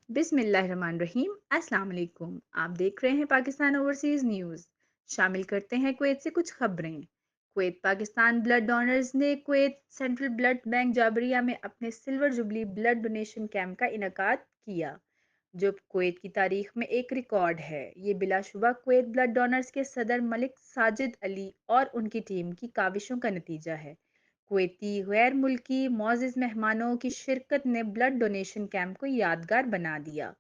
بسم اللہ الرحمن الرحیم۔ السلام علیکم، آپ دیکھ رہے ہیں پاکستان اوورسیز نیوز۔ شامل کرتے ہیں کویت سے کچھ خبریں۔ کویت پاکستان بلڈ ڈونرز نے Kuwait central blood bank Jabriya میں اپنے silver jubilee blood donation camp کا انعقاد کیا، جو کویت کی تاریخ میں ایک ریکارڈ ہے۔ یہ بلا شبہ کویت بلڈ ڈونرز کے صدر ملک ساجد علی اور ان کی ٹیم کی کاوشوں کا نتیجہ ہے۔ کویتی غیر ملکی معزز مہمانوں کی شرکت نے بلڈ ڈونیشن کیمپ کو یادگار بنا دیا۔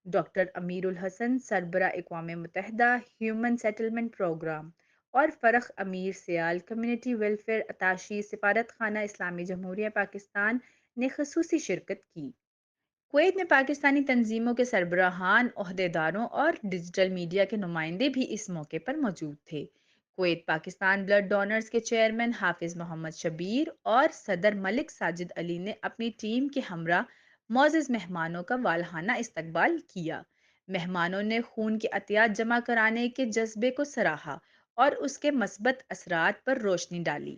ڈاکٹر امیر الحسن، سربراہ اقوام متحدہ ہیومن سیٹلمنٹ پروگرام، اور فرخ امیر سیال، کمیونٹی ویلفیئر اتاشی، سفارت خانہ اسلامی جمہوریہ پاکستان نے خصوصی شرکت کی۔ کویت میں پاکستانی تنظیموں کے سربراہان، عہدیداروں اور ڈیجیٹل میڈیا کے نمائندے بھی اس موقع پر موجود تھے۔ کویت پاکستان بلڈ ڈونرز کے چیئرمین حافظ محمد شبیر اور صدر ملک ساجد علی نے اپنی ٹیم کے ہمراہ معزز مہمانوں کا والہانہ استقبال کیا۔ مہمانوں نے خون کے عطیات جمع کرانے کے جذبے کو سراہا اور اس کے مثبت اثرات پر روشنی ڈالی۔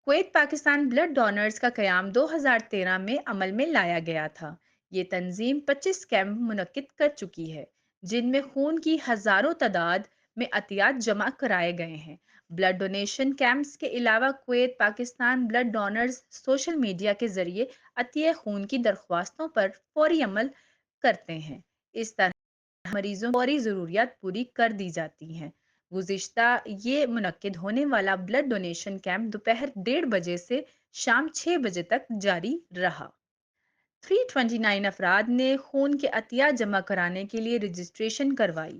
کویت پاکستان بلڈ ڈونرز کا قیام 2013 میں عمل میں لایا گیا تھا۔ یہ تنظیم 25 کیمپ منعقد کر چکی ہے، جن میں خون کی ہزاروں تعداد میں عطیات جمع کرائے گئے ہیں۔ بلڈ ڈونیشن کیمپس کے علاوہ Kuwait Pakistan blood donors social media کے ذریعے عطیہ خون کی درخواستوں پر فوری عمل کرتے ہیں۔ اس طرح مریضوں کی فوری ضروریات پوری کر دی جاتی ہیں۔ گزشتہ یہ منعقد ہونے والا بلڈ ڈونیشن کیمپ دوپہر 1:30 سے شام 6 بجے تک جاری رہا۔ 329 افراد نے خون کے عطیات جمع کرانے کے لیے رجسٹریشن کروائی۔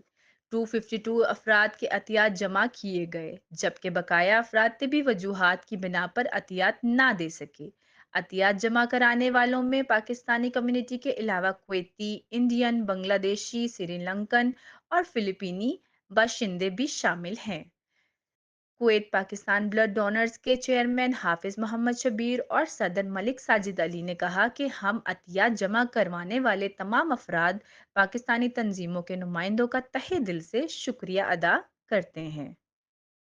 252 افراد کے عطیات جمع کیے گئے، جبکہ بقایا افراد طبی وجوہات کی بنا پر عطیات نہ دے سکے۔ عطیات جمع کرانے والوں میں پاکستانی کمیونٹی کے علاوہ کویتی، انڈین، بنگلہ دیشی، سری لنکن اور فلپینی باشندے بھی شامل ہیں۔ کویت پاکستان بلڈ ڈونرز کے چیئرمین حافظ محمد شبیر اور صدر ملک ساجد علی نے کہا کہ ہم عطیات جمع کروانے والے تمام افراد، پاکستانی تنظیموں کے نمائندوں کا تہہ دل سے شکریہ ادا کرتے ہیں۔